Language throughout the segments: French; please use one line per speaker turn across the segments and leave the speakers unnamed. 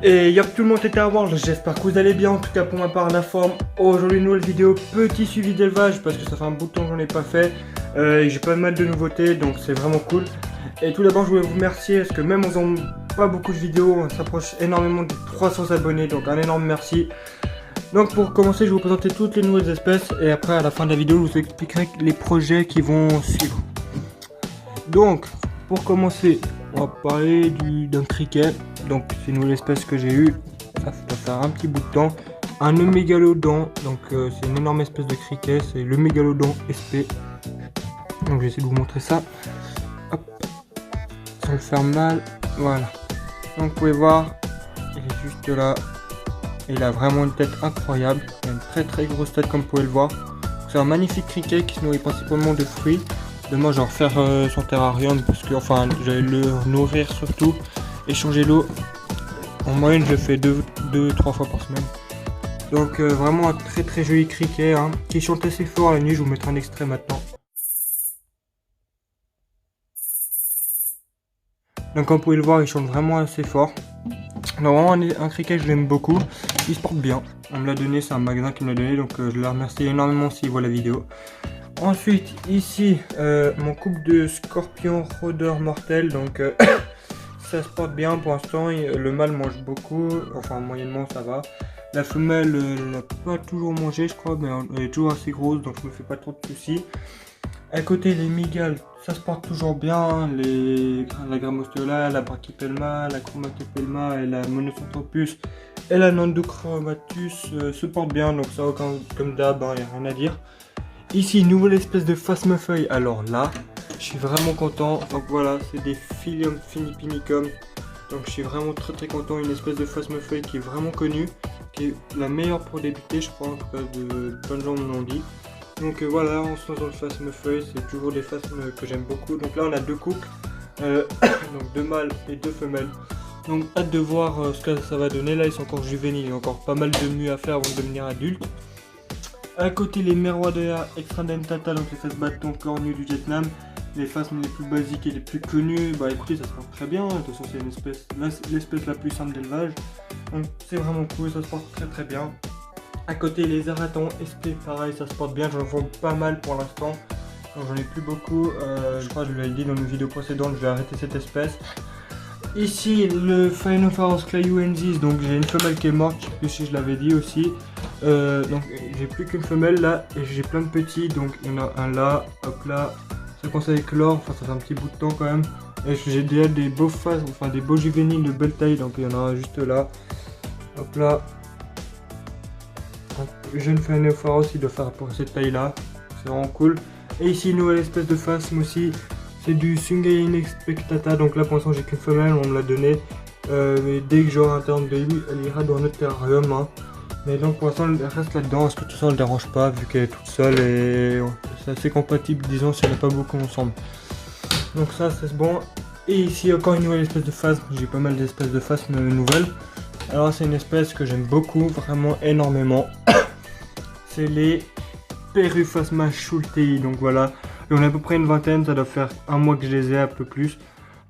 Et yop, tout le monde était à voir, j'espère que vous allez bien, en tout cas pour ma part la forme. Aujourd'hui nouvelle vidéo, petit suivi d'élevage parce que ça fait un bout de temps que j'en ai pas fait. J'ai pas mal de nouveautés donc c'est vraiment cool. Et tout d'abord je voulais vous remercier parce que même en faisant pas beaucoup de vidéos, on s'approche énormément des 300 abonnés, donc un énorme merci. Donc pour commencer je vais vous présenter toutes les nouvelles espèces et après à la fin de la vidéo je vous expliquerai les projets qui vont suivre. Donc pour commencer on va parler d'un criquet. Donc c'est une nouvelle espèce que j'ai eue, ça fait faire un petit bout de temps. Un Eumégalodon, donc c'est une énorme espèce de criquet, c'est le Mégalodon SP. Donc je vais essayer de vous montrer ça. Hop, sans le faire mal, voilà. Donc vous pouvez voir, il est juste là. Il a vraiment une tête incroyable, il a une très grosse tête comme vous pouvez le voir. C'est un magnifique criquet qui se nourrit principalement de fruits. Demain je vais refaire son terrarium parce que enfin j'allais le nourrir surtout et changer l'eau. En moyenne je le fais 2-3 fois par semaine. Donc vraiment un très joli criquet hein, qui chante assez fort la nuit, je vous mettrai un extrait maintenant. Donc comme vous pouvez le voir il chante vraiment assez fort. Donc vraiment un criquet je l'aime beaucoup, il se porte bien. On me l'a donné, c'est un magasin qui me l'a donné donc je le remercie énormément s'il voit la vidéo. Ensuite ici mon couple de scorpions rôdeurs mortels donc ça se porte bien pour l'instant, le mâle mange beaucoup, enfin moyennement ça va. La femelle n'a pas toujours mangé je crois mais elle est toujours assez grosse donc je me fais pas trop de soucis. À côté les mygales ça se porte toujours bien, la Grammostola, la Brachypelma, la Chromatopelma et la Monocentropius et la Nandochromatus se portent bien donc ça comme d'hab, il n'y a rien à dire. Ici, nouvelle espèce de phasmofeuille. Alors là, je suis vraiment content. Donc voilà, c'est des Phyllium philippinicum. Donc je suis vraiment très content. Une espèce de phasmofeuille qui est vraiment connue, qui est la meilleure pour débuter, je crois. En tout cas, plein de gens me l'ont dit. Donc voilà, on se lance dans le phasmofeuille. C'est toujours des phasmes que j'aime beaucoup. Donc là, on a deux couples, donc deux mâles et deux femelles. Donc hâte de voir ce que ça va donner. Là, ils sont encore juvéniles. Il y a encore pas mal de mues à faire avant de devenir adultes. À côté les Meroidea extradentata, donc les faces bâtons cornues du Vietnam, les faces les plus basiques et les plus connues, bah écoutez ça se porte très bien, de toute façon c'est une espèce, l'espèce la plus simple d'élevage, donc c'est vraiment cool, ça se porte très bien. À côté les Aratons SP, pareil ça se porte bien, j'en vends pas mal pour l'instant, donc j'en ai plus beaucoup, je crois que je l'avais dit dans une vidéo précédente, je vais arrêter cette espèce. Ici le Phainopharos clayuensis, donc j'ai une femelle qui est morte, je sais plus si je l'avais dit aussi. Donc j'ai plus qu'une femelle là et j'ai plein de petits, donc il y en a un là, hop là, ça commence à éclore, enfin ça fait un petit bout de temps quand même. Et j'ai déjà des beaux phases, enfin des beaux juvéniles de belle taille, donc il y en a un juste là, hop là. Le jeune Phainopharos il doit faire pour cette taille là, c'est vraiment cool. Et ici une nouvelle espèce de phasme aussi. C'est du Sungaea expectata, donc là pour l'instant j'ai qu'une femelle, on me l'a donné. Mais dès que j'aurai un terme de lui, elle ira dans notre terrarium. Hein. Mais donc pour l'instant elle reste là-dedans, parce que tout ça ne le dérange pas vu qu'elle est toute seule et c'est assez compatible disons si on n'est pas beaucoup ensemble. Donc ça c'est bon. Et ici encore une nouvelle espèce de phasme, j'ai pas mal d'espèces de phasmes nouvelles. Alors c'est une espèce que j'aime beaucoup, vraiment énormément. C'est les Peruphasma schultei, donc voilà. Et on a à peu près une vingtaine, ça doit faire un mois que je les ai, un peu plus.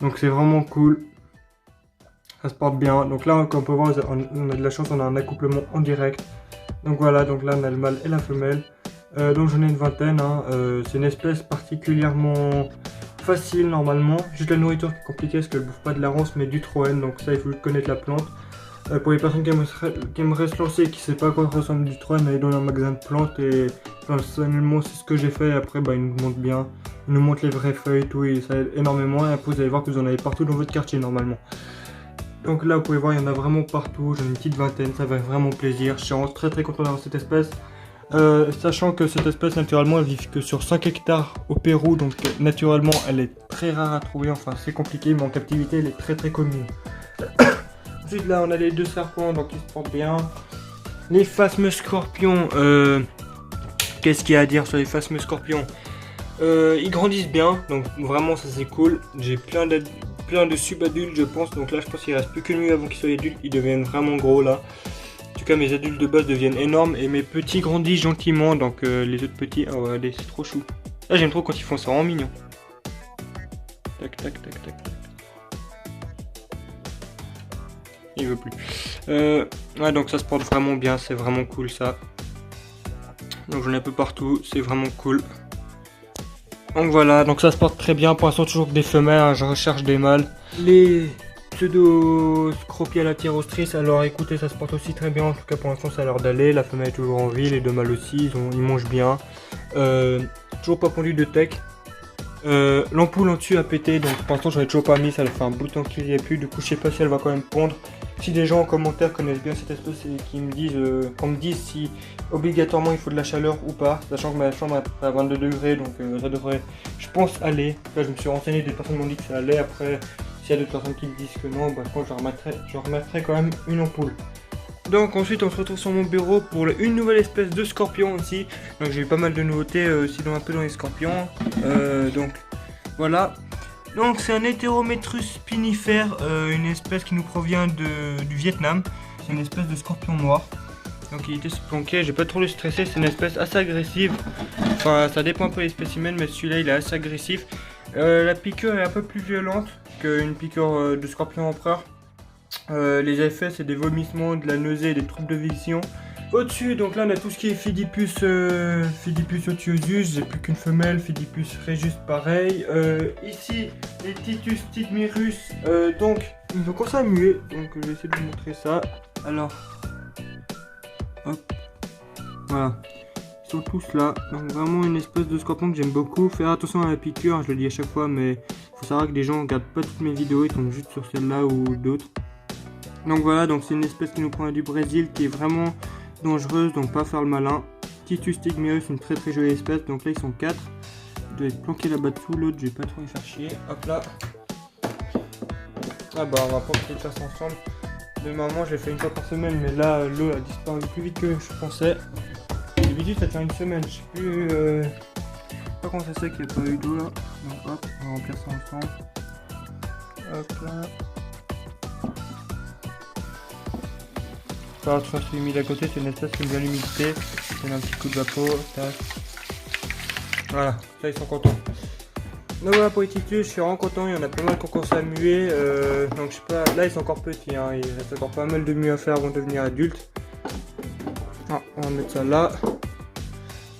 Donc c'est vraiment cool. Ça se porte bien. Donc là, comme on peut voir, on a de la chance, on a un accouplement en direct. Donc voilà, donc là on a le mâle et la femelle. Donc j'en ai une vingtaine. Hein. C'est une espèce particulièrement facile normalement. Juste la nourriture qui est compliquée parce qu'elle bouffe pas de la ronce mais du troène. Donc ça, il faut connaître la plante. Pour les personnes qui aimeraient se lancer et qui ne savent pas à quoi ressemble du troène, aller dans un magasin de plantes et personnellement c'est ce que j'ai fait. Et après bah, ils nous montrent bien, ils nous montrent les vraies feuilles et tout et ça aide énormément. Et après vous allez voir que vous en avez partout dans votre quartier normalement. Donc là vous pouvez voir il y en a vraiment partout, j'en ai une petite vingtaine, ça fait vraiment plaisir. Je suis vraiment très content d'avoir cette espèce. Sachant que cette espèce naturellement elle vit que sur 5 hectares au Pérou, donc naturellement elle est très rare à trouver, enfin c'est compliqué mais en captivité elle est très commune. Ensuite là on a les deux serpents donc ils se portent bien. Les phasmes scorpions, qu'est-ce qu'il y a à dire sur les phasmes scorpions? Ils grandissent bien donc vraiment ça c'est cool. J'ai plein de subadultes je pense, donc là je pense qu'il reste plus que lui avant qu'ils soient adultes, ils deviennent vraiment gros là. En tout cas mes adultes de base deviennent énormes et mes petits grandissent gentiment donc les autres petits, oh regardez c'est trop chou. Là j'aime trop quand ils font ça, vraiment mignon. Tac. il veut plus. Ouais, donc ça se porte vraiment bien, c'est vraiment cool ça. Donc j'en ai un peu partout, c'est vraiment cool. Donc voilà, donc ça se porte très bien. Pour l'instant toujours que des femelles, hein, je recherche des mâles. Les pseudo Scropialatirostrys, alors écoutez, ça se porte aussi très bien. En tout cas pour l'instant ça a l'air d'aller. La femelle est toujours en vie, les deux mâles aussi, ils mangent bien. Toujours pas pondu de tech. L'ampoule en dessus a pété, donc pour l'instant j'en ai toujours pas mis, ça fait un bout de temps qu'il n'y a plus, du coup je sais pas si elle va quand même pondre. Si des gens en commentaire connaissent bien cette espèce et qui me disent, qu'on me dise si obligatoirement il faut de la chaleur ou pas, sachant que ma chambre est à 22 degrés, donc ça devrait, je pense, aller. Là, je me suis renseigné, des personnes m'ont dit que ça allait. Après, s'il y a d'autres personnes qui me disent que non, bah, je pense que je remettrai quand même une ampoule. Donc ensuite on se retrouve sur mon bureau pour une nouvelle espèce de scorpion aussi. Donc j'ai eu pas mal de nouveautés aussi un peu dans les scorpions. Donc voilà. Donc c'est un Heterometrus spinifère, une espèce qui nous provient du Vietnam. C'est une espèce de scorpion noir. Donc il était planqué, j'ai pas trop le stressé, c'est une espèce assez agressive. Enfin ça dépend un peu des spécimens, mais celui-là il est assez agressif. La piqûre est un peu plus violente qu'une piqûre de scorpion empereur. Les effets c'est des vomissements, de la nausée et des troubles de vision. Au-dessus, donc là on a tout ce qui est Pheidipus otiosus, j'ai plus qu'une femelle, Pheidipus regius pareil. Ici les Titus stigmirus, donc ils ont commencé à muer, donc je vais essayer de vous montrer ça. Alors, hop, voilà, ils sont tous là, donc vraiment une espèce de scorpion que j'aime beaucoup. Faire attention à la piqûre, je le dis à chaque fois, mais faut savoir que les gens regardent pas toutes mes vidéos, ils tombent juste sur celle-là ou d'autres. Donc voilà, donc c'est une espèce qui nous prend du Brésil qui est vraiment dangereuse, donc pas faire le malin. Titus stigmirus, une très très jolie espèce, donc là ils sont 4. Ils doivent être planqués là-bas dessous, l'autre je vais pas trop y faire chier. Hop là. Ah bah on va pas peut-être faire ça ensemble. Normalement je l'ai fait une fois par semaine, mais là l'eau a disparu plus vite que je pensais. D'habitude ça tient une semaine, je sais plus pas comment ça se fait qu'il n'y a pas eu d'eau là. Donc hop, on va remplir ça ensemble. Hop là. Alors, je suis mis d'à côté, c'est une espèce qui aime bien l'humidité. Je donne un petit coup de vapeur, tac. Voilà, là ils sont contents. Donc voilà pour les Titus, je suis vraiment content, il y en a pas mal qui ont commencé à muer. Donc je sais pas, là ils sont encore petits, hein. Il reste encore pas mal de mues à faire avant de devenir adultes. Ah, on va mettre ça là.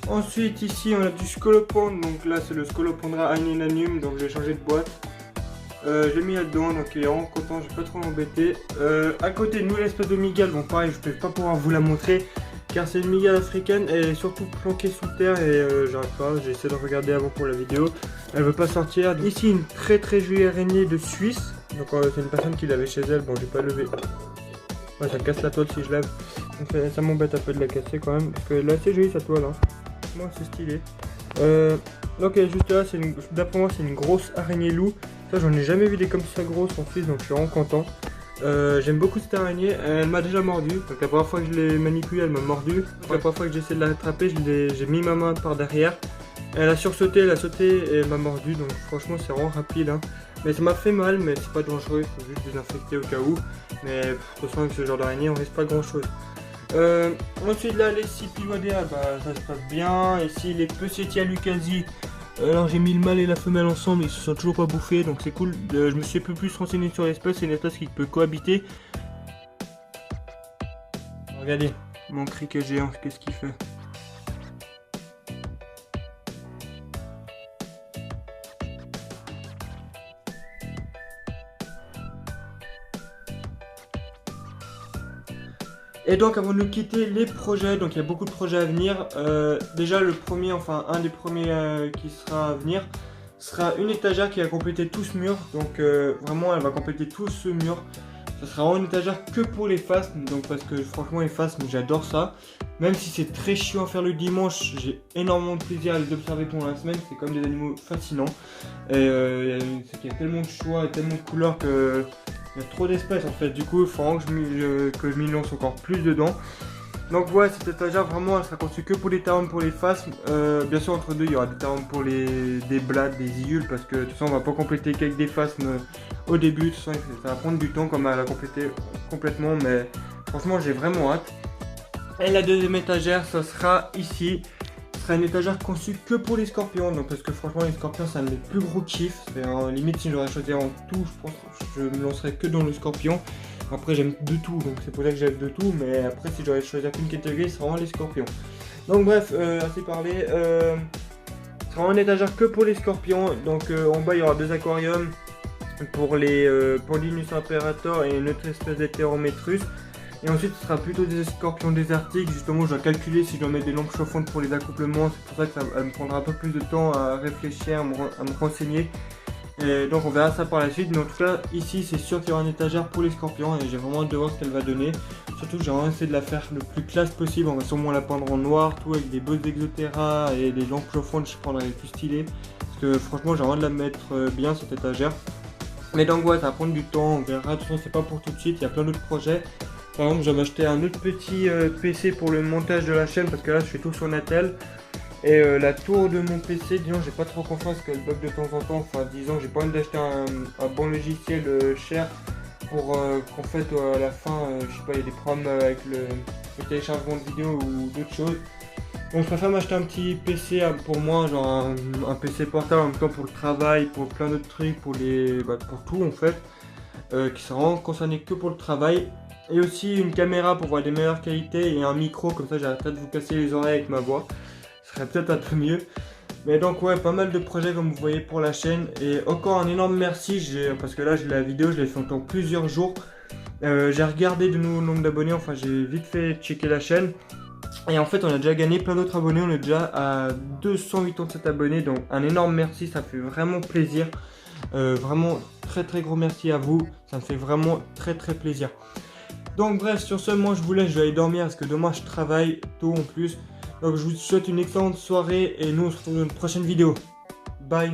Ensuite ici on a du Scolopendre, donc là c'est le Scolopendra aninanum, donc j'ai changé de boîte. J'ai mis là-dedans, donc il est vraiment content, je vais pas trop m'embêter. À côté, une nouvelle espèce de mygale, bon pareil, je vais pas pouvoir vous la montrer, car c'est une mygale africaine, elle est surtout planquée sous terre et j'arrive pas, j'ai essayé de regarder avant pour la vidéo, elle veut pas sortir. Ici, une très très jolie araignée de Suisse, donc c'est une personne qui l'avait chez elle, bon je vais pas lever. Ouais, ça casse la toile si je lève, donc ça m'embête un peu de la casser quand même, parce que là c'est joli sa toile, hein. Moi c'est stylé. Donc elle est juste là, d'après moi c'est une grosse araignée loup. Ça j'en ai jamais vu des comme ça grosses en Suisse, donc je suis vraiment content. J'aime beaucoup cette araignée, elle m'a déjà mordu. Donc la première fois que je l'ai manipulée, elle m'a mordu. La première fois que j'ai essayé de la rattraper, j'ai mis ma main par derrière. Elle a sursauté, elle a sauté et elle m'a mordu, donc franchement c'est vraiment rapide, hein. Mais ça m'a fait mal, mais c'est pas dangereux, il faut juste désinfecter au cas où. Mais de toute façon avec ce genre d'araignée on risque pas grand chose. Ensuite là les Scipiodea, bah ça se passe bien. Ici les Peucetia lucasi, alors j'ai mis le mâle et la femelle ensemble, ils se sont toujours pas bouffés, donc c'est cool. Je me suis un peu plus renseigné sur l'espèce, c'est une espèce qui peut cohabiter. Regardez mon criquet géant, qu'est-ce qu'il fait. Et donc avant de nous quitter, les projets, donc il y a beaucoup de projets à venir. Déjà le premier, enfin un des premiers qui sera à venir, sera une étagère qui va compléter tout ce mur. Donc vraiment elle va compléter tout ce mur. Ça sera vraiment une étagère que pour les phasmes, donc parce que franchement les phasmes j'adore ça. Même si c'est très chiant à faire le dimanche, j'ai énormément de plaisir à les observer pendant la semaine, c'est comme des animaux fascinants. Et c'est qu'il y a tellement de choix et tellement de couleurs que... il y a trop d'espèces en fait, du coup il faut vraiment que je m'y lance encore plus dedans. Donc ouais, cette étagère vraiment elle sera conçue que pour les taromes, pour les phasmes. Bien sûr entre deux il y aura des taromes pour des blades, des iules, parce que de toute façon on va pas compléter qu'avec des phasmes au début. De toute façon ça va prendre du temps comme à la compléter complètement, mais franchement j'ai vraiment hâte. Et la deuxième étagère ça sera ici. Ce sera une étagère conçue que pour les scorpions, donc parce que franchement les scorpions c'est un de mes plus gros kiffs. Limite si j'aurais choisi en tout, je pense que je me lancerais que dans le scorpion. Après j'aime de tout, donc c'est pour ça que j'aime de tout, mais après si j'aurais choisi qu'une catégorie, c'est vraiment les scorpions. Donc bref, assez parlé, c'est vraiment une étagère que pour les scorpions, donc en bas il y aura 2 aquariums pour Linus Imperator et une autre espèce d'Heterometrus. Et ensuite ce sera plutôt des scorpions désertiques, justement je dois calculer si je dois mettre des lampes chauffantes pour les accouplements, c'est pour ça que ça me prendra un peu plus de temps à réfléchir, à me renseigner. Et donc on verra ça par la suite, mais en tout cas ici c'est sûr qu'il y aura une étagère pour les scorpions et j'ai vraiment hâte de voir ce qu'elle va donner. Surtout que j'ai vraiment essayé de la faire le plus classe possible, on va sûrement la peindre en noir, tout avec des Bose Exotera et des lampes chauffantes, je prendrai les plus stylées. Parce que franchement j'ai envie de la mettre bien cette étagère. Mais donc ouais, ça va prendre du temps, on verra, de toute façon c'est pas pour tout de suite, il y a plein d'autres projets. Par exemple, je vais m'acheter un autre petit PC pour le montage de la chaîne parce que là je fais tout sur Natel. Et la tour de mon PC, disons, j'ai pas trop confiance qu'elle bug de temps en temps. Enfin, disons, j'ai pas envie d'acheter un bon logiciel cher pour qu'en fait à la fin, je sais pas, il y a des problèmes avec le téléchargement de vidéos ou d'autres choses. Donc je préfère m'acheter un petit PC pour moi, genre un PC portable en même temps pour le travail, pour plein d'autres trucs, pour tout en fait, qui sera vraiment concerné que pour le travail. Et aussi une caméra pour voir des meilleures qualités et un micro, comme ça j'arrêterai de vous casser les oreilles avec ma voix. Ce serait peut-être un peu mieux. Mais donc ouais, pas mal de projets comme vous voyez pour la chaîne. Et encore un énorme merci, parce que là la vidéo je l'ai fait en plusieurs jours. J'ai regardé de nouveau le nombre d'abonnés, enfin j'ai vite fait checker la chaîne. Et en fait on a déjà gagné plein d'autres abonnés, on est déjà à 287 abonnés. Donc un énorme merci, ça fait vraiment plaisir. Vraiment très gros merci à vous, ça me fait vraiment très plaisir. Donc bref, sur ce, moi je vous laisse, je vais aller dormir parce que demain je travaille tôt en plus. Donc je vous souhaite une excellente soirée et nous on se retrouve dans une prochaine vidéo. Bye.